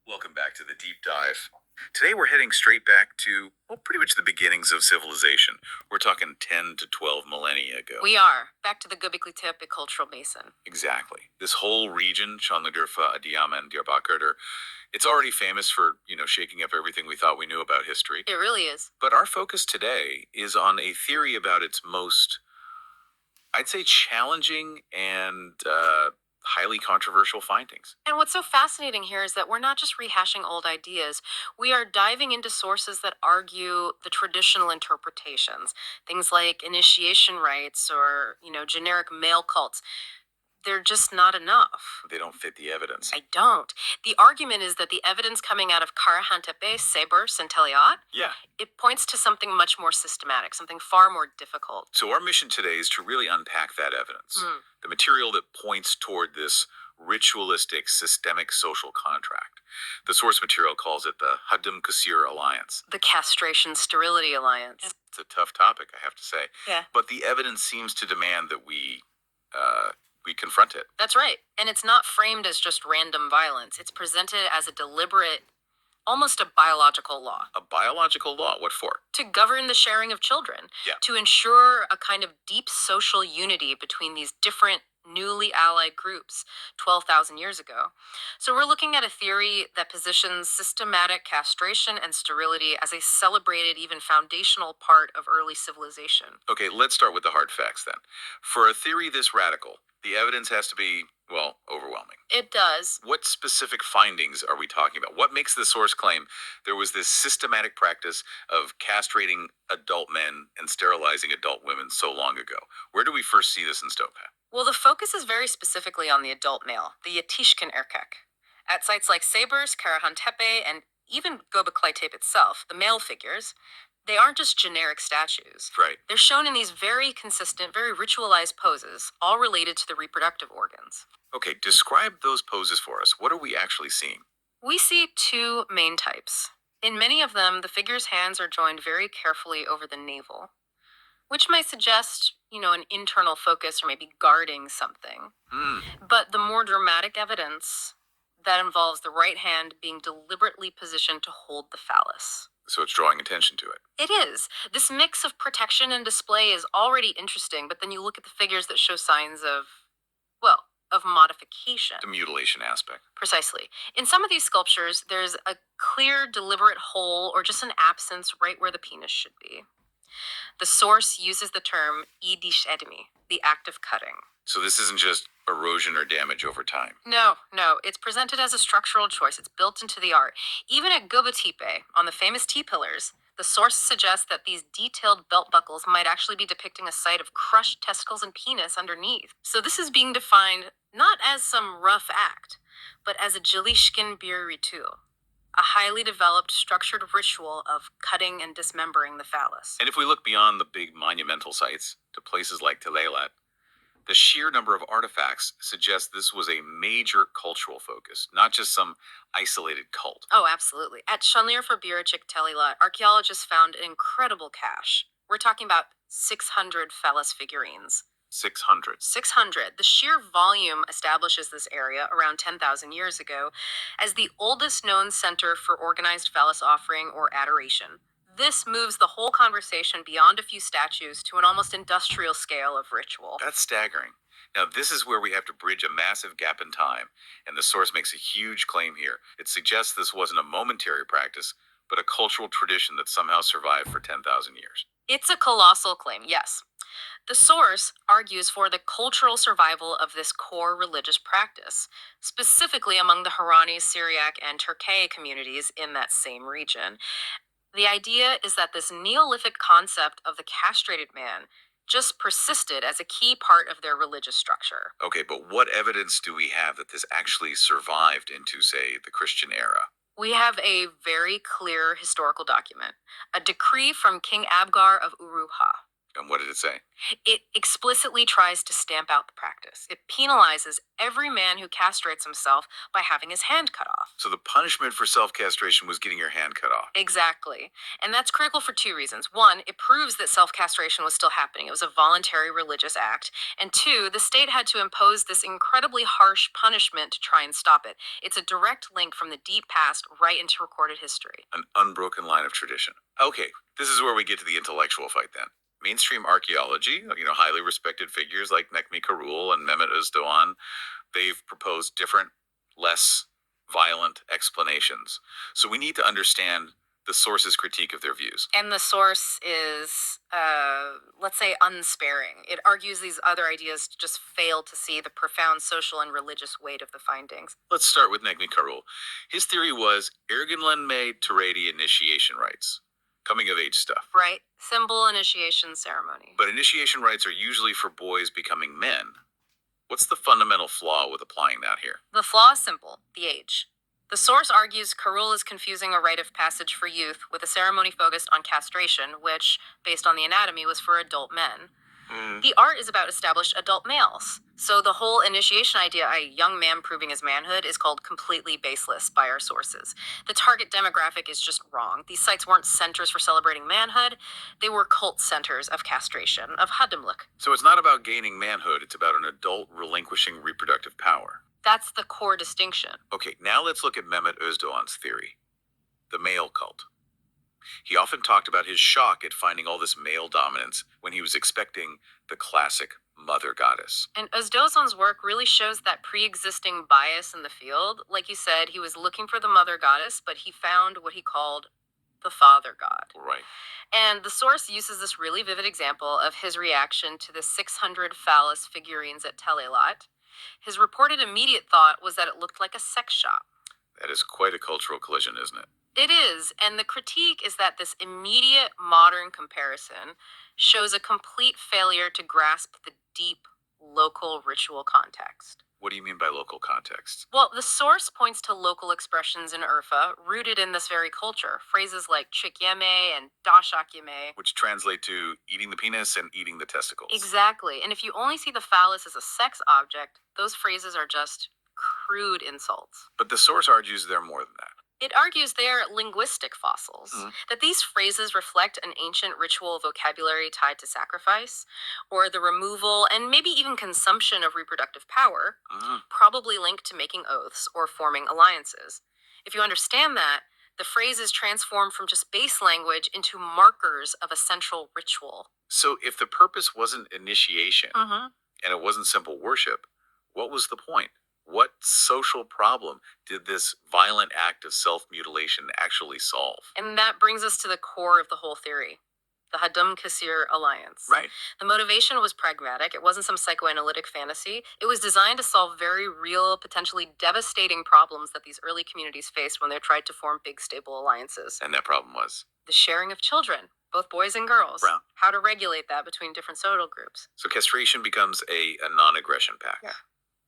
Welcome back to the deep dive. Today we're heading straight back to, well, pretty much the beginnings of civilization. We're talking 10 to 12 millennia ago. We are. Back to the Tepe cultural basin. Exactly. This whole region, Şanlıurfa, Adıyaman, Diyarbakır, it's already famous for, shaking up everything we thought we knew about history. It really is. But our focus today is on a theory about its most, I'd say, challenging and highly controversial findings. And what's so fascinating here is that we're not just rehashing old ideas. We are diving into sources that argue the traditional interpretations. Things like initiation rites or, generic male cults. They're just not enough. They don't fit the evidence. I don't. The argument is that the evidence coming out of Tepe, Sebers, and Teliat, Yeah. it points to something much more systematic, something far more difficult. So our mission today is to really unpack that evidence. The material that points toward this ritualistic, systemic social contract. The source material calls it the Hadim Kusir Alliance. The Castration Sterility Alliance. It's a tough topic, I have to say. Yeah. But the evidence seems to demand that we confront it. That's right. And it's not framed as just random violence. It's presented as a deliberate, almost a biological law. A biological law? What for? To govern the sharing of children. Yeah. To ensure a kind of deep social unity between these different newly allied groups 12,000 years ago. So we're looking at a theory that positions systematic castration and sterility as a celebrated, even foundational part of early civilization. Okay, let's start with the hard facts then. For a theory this radical, the evidence has to be, well, overwhelming. It does. What specific findings are we talking about? What makes the source claim there was this systematic practice of castrating adult men and sterilizing adult women so long ago? Where do we first see this in Stopa? Well, the focus is very specifically on the adult male, the Yetişkin erkek. At sites like Sebers, Tepe, and even Göbekli Tepe itself, the male figures, they aren't just generic statues. Right. They're shown in these very consistent, very ritualized poses, all related to the reproductive organs. Okay, describe those poses for us. What are we actually seeing? We see two main types. In many of them, the figure's hands are joined very carefully over the navel, which might suggest, an internal focus or maybe guarding something. But the more dramatic evidence, that involves the right hand being deliberately positioned to hold the phallus. So it's drawing attention to it. It is. This mix of protection and display is already interesting, but then you look at the figures that show signs of modification. The mutilation aspect. Precisely. In some of these sculptures, there's a clear, deliberate hole or just an absence right where the penis should be. The source uses the term idiş edimi, the act of cutting. So this isn't just erosion or damage over time. No. It's presented as a structural choice. It's built into the art. Even at Göbekli Tepe, on the famous T-pillars, the source suggests that these detailed belt buckles might actually be depicting a site of crushed testicles and penis underneath. So this is being defined not as some rough act, but as a gelişkin bir ritüel, a highly developed, structured ritual of cutting and dismembering the phallus. And if we look beyond the big monumental sites to places like Teliat, the sheer number of artifacts suggests this was a major cultural focus, not just some isolated cult. Oh, absolutely. At Şanlıurfa Telilat, archaeologists found an incredible cache. We're talking about 600 phallus figurines. 600. 600. The sheer volume establishes this area around 10,000 years ago as the oldest known center for organized phallus offering or adoration. This moves the whole conversation beyond a few statues to an almost industrial scale of ritual. That's staggering. Now, this is where we have to bridge a massive gap in time, and the source makes a huge claim here. It suggests this wasn't a momentary practice, but a cultural tradition that somehow survived for 10,000 years. It's a colossal claim, yes. The source argues for the cultural survival of this core religious practice, specifically among the Harani, Syriac, and Turkey communities in that same region. The idea is that this Neolithic concept of the castrated man just persisted as a key part of their religious structure. Okay, but what evidence do we have that this actually survived into, say, the Christian era? We have a very clear historical document, a decree from King Abgar of Uruha. And what did it say? It explicitly tries to stamp out the practice. It penalizes every man who castrates himself by having his hand cut off. So the punishment for self-castration was getting your hand cut off. Exactly. And that's critical for two reasons. One, it proves that self-castration was still happening. It was a voluntary religious act. And two, the state had to impose this incredibly harsh punishment to try and stop it. It's a direct link from the deep past right into recorded history. An unbroken line of tradition. Okay, this is where we get to the intellectual fight then. Mainstream archaeology, highly respected figures like Nekmi Karul and Mehmet Özdoğan, they've proposed different, less violent explanations. So we need to understand the source's critique of their views. And the source is, let's say, unsparing. It argues these other ideas just fail to see the profound social and religious weight of the findings. Let's start with Nekmi Karul. His theory was ergenlenme töredi initiation rites, coming of age stuff. Right? Symbol initiation ceremony. But initiation rites are usually for boys becoming men. What's the fundamental flaw with applying that here? The flaw is simple: the age. The source argues Karul is confusing a rite of passage for youth with a ceremony focused on castration, which, based on the anatomy, was for adult men. The art is about established adult males. So the whole initiation idea, a young man proving his manhood, is called completely baseless by our sources. The target demographic is just wrong. These sites weren't centers for celebrating manhood. They were cult centers of castration, of hadimlik. So it's not about gaining manhood, it's about an adult relinquishing reproductive power. That's the core distinction. Okay, now let's look at Mehmet Özdoğan's theory, the male cult. He often talked about his shock at finding all this male dominance when he was expecting the classic mother goddess. And Özdoğan's work really shows that pre-existing bias in the field. Like you said, he was looking for the mother goddess, but he found what he called the father god. Right. And the source uses this really vivid example of his reaction to the 600 phallus figurines at Telelot. His reported immediate thought was that it looked like a sex shop. That is quite a cultural collision, isn't it? It is, and the critique is that this immediate modern comparison shows a complete failure to grasp the deep local ritual context. What do you mean by local context? Well, the source points to local expressions in Urfa rooted in this very culture. Phrases like chik yeme and dashak yeme. Which translate to eating the penis and eating the testicles. Exactly. And if you only see the phallus as a sex object, those phrases are just crude insults. But the source argues they're more than that. It argues they are linguistic fossils, that these phrases reflect an ancient ritual vocabulary tied to sacrifice, or the removal and maybe even consumption of reproductive power, probably linked to making oaths or forming alliances. If you understand that, the phrases transform from just base language into markers of a central ritual. So if the purpose wasn't initiation and it wasn't simple worship, what was the point? What social problem did this violent act of self-mutilation actually solve? And that brings us to the core of the whole theory, the Hadum Kasir alliance. Right. The motivation was pragmatic. It wasn't some psychoanalytic fantasy. It was designed to solve very real, potentially devastating problems that these early communities faced when they tried to form big, stable alliances. And that problem was? The sharing of children, both boys and girls. Brown. How to regulate that between different social groups. So castration becomes a non-aggression pact. Yeah.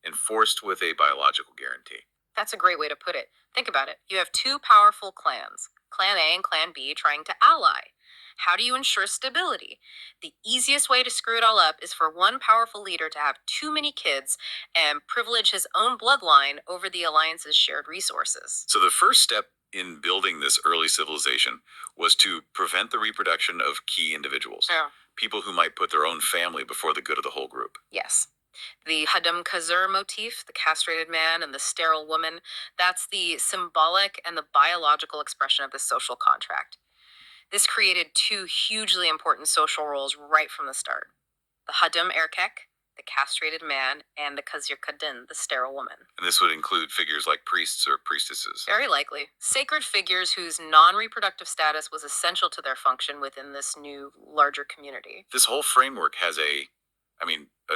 Enforced with a biological guarantee. That's a great way to put it. Think about it. You have two powerful clans, Clan A and Clan B, trying to ally. How do you ensure stability? The easiest way to screw it all up is for one powerful leader to have too many kids and privilege his own bloodline over the alliance's shared resources. So the first step in building this early civilization was to prevent the reproduction of key individuals. Yeah. People who might put their own family before the good of the whole group. Yes. The Hadum Kazur motif, the castrated man and the sterile woman, that's the symbolic and the biological expression of the social contract. This created two hugely important social roles right from the start. The Hadum Erkek, the castrated man, and the Kazir Kadın, the sterile woman. And this would include figures like priests or priestesses. Very likely. Sacred figures whose non-reproductive status was essential to their function within this new, larger community. This whole framework has a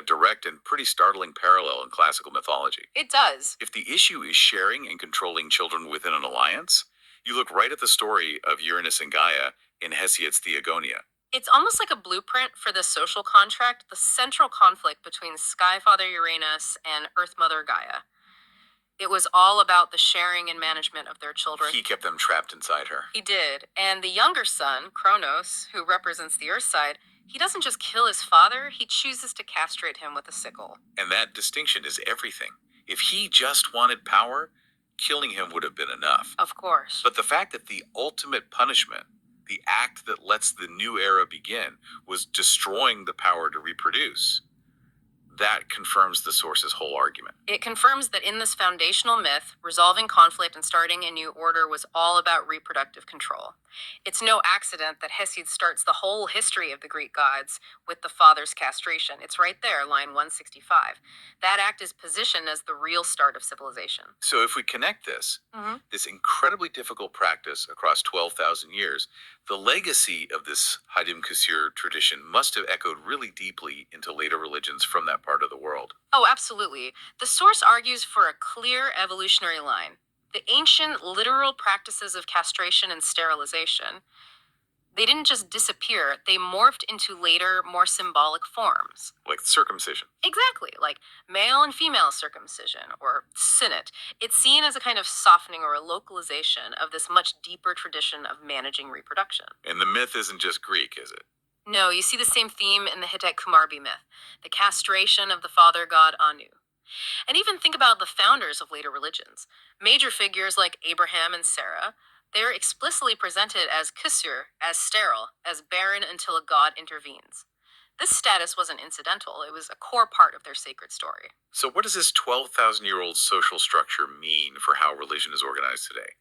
direct and pretty startling parallel in classical mythology. It does. If the issue is sharing and controlling children within an alliance, you look right at the story of Uranus and Gaia in Hesiod's Theogonia. It's almost like a blueprint for the social contract, the central conflict between Sky Father Uranus and Earth Mother Gaia. It was all about the sharing and management of their children. He kept them trapped inside her. He did. And the younger son, Kronos, who represents the Earth side, He doesn't just kill his father, he chooses to castrate him with a sickle. And that distinction is everything. If he just wanted power, killing him would have been enough. Of course. But the fact that the ultimate punishment, the act that lets the new era begin, was destroying the power to reproduce, that confirms the source's whole argument. It confirms that in this foundational myth, resolving conflict and starting a new order was all about reproductive control. It's no accident that Hesiod starts the whole history of the Greek gods with the father's castration. It's right there, line 165. That act is positioned as the real start of civilization. So if we connect this, Mm-hmm. this incredibly difficult practice across 12,000 years, the legacy of this Hadim Kusur tradition must have echoed really deeply into later religions from that part of the world. Oh, absolutely. The source argues for a clear evolutionary line. The ancient literal practices of castration and sterilization, they didn't just disappear, they morphed into later, more symbolic forms. Like circumcision. Exactly, like male and female circumcision, or synod. It's seen as a kind of softening or a localization of this much deeper tradition of managing reproduction. And the myth isn't just Greek, is it? No, you see the same theme in the Hittite Kumarbi myth, the castration of the father god Anu. And even think about the founders of later religions. Major figures like Abraham and Sarah, they're explicitly presented as kusur, as sterile, as barren until a god intervenes. This status wasn't incidental, it was a core part of their sacred story. So what does this 12,000-year-old social structure mean for how religion is organized today?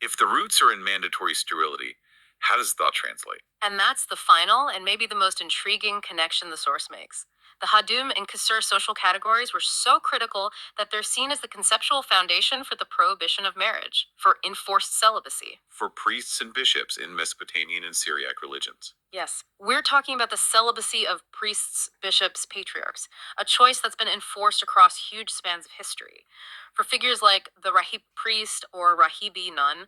If the roots are in mandatory sterility, how does thought translate? And that's the final and maybe the most intriguing connection the source makes. The Hadum and Kusur social categories were so critical that they're seen as the conceptual foundation for the prohibition of marriage, for enforced celibacy. For priests and bishops in Mesopotamian and Syriac religions. Yes, we're talking about the celibacy of priests, bishops, patriarchs, a choice that's been enforced across huge spans of history. For figures like the Rahib priest or Rahibi nun,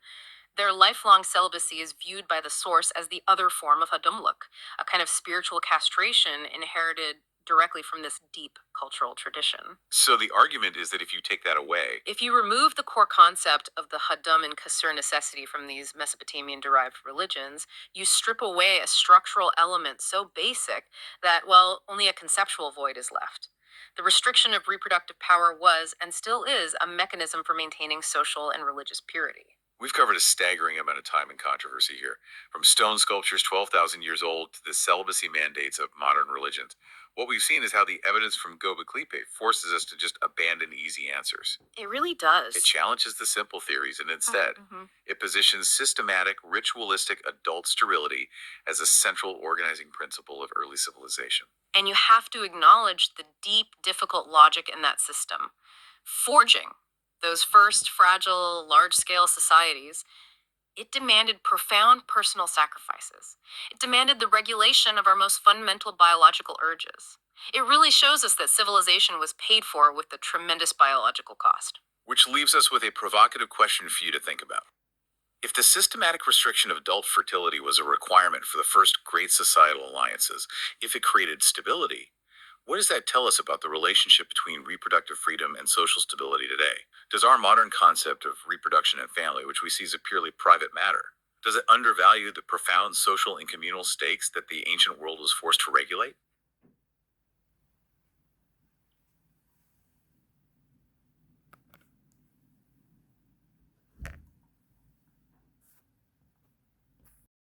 their lifelong celibacy is viewed by the source as the other form of hadumluk, a kind of spiritual castration inherited directly from this deep cultural tradition. So the argument is that if you take that away, If you remove the core concept of the hadum and kasur necessity from these Mesopotamian-derived religions, you strip away a structural element so basic that, well, only a conceptual void is left. The restriction of reproductive power was, and still is, a mechanism for maintaining social and religious purity. we've covered a staggering amount of time and controversy here, from stone sculptures 12,000 years old to the celibacy mandates of modern religions. What we've seen is how the evidence from Göbekli forces us to just abandon easy answers. It really does. It challenges the simple theories and instead, it positions systematic, ritualistic adult sterility as a central organizing principle of early civilization. And you have to acknowledge the deep, difficult logic in that system. Forging those first fragile, large-scale societies, it demanded profound personal sacrifices. It demanded the regulation of our most fundamental biological urges. It really shows us that civilization was paid for with a tremendous biological cost. Which leaves us with a provocative question for you to think about. If the systematic restriction of adult fertility was a requirement for the first great societal alliances, if it created stability, what does that tell us about the relationship between reproductive freedom and social stability today? Does our modern concept of reproduction and family, which we see as a purely private matter, does it undervalue the profound social and communal stakes that the ancient world was forced to regulate?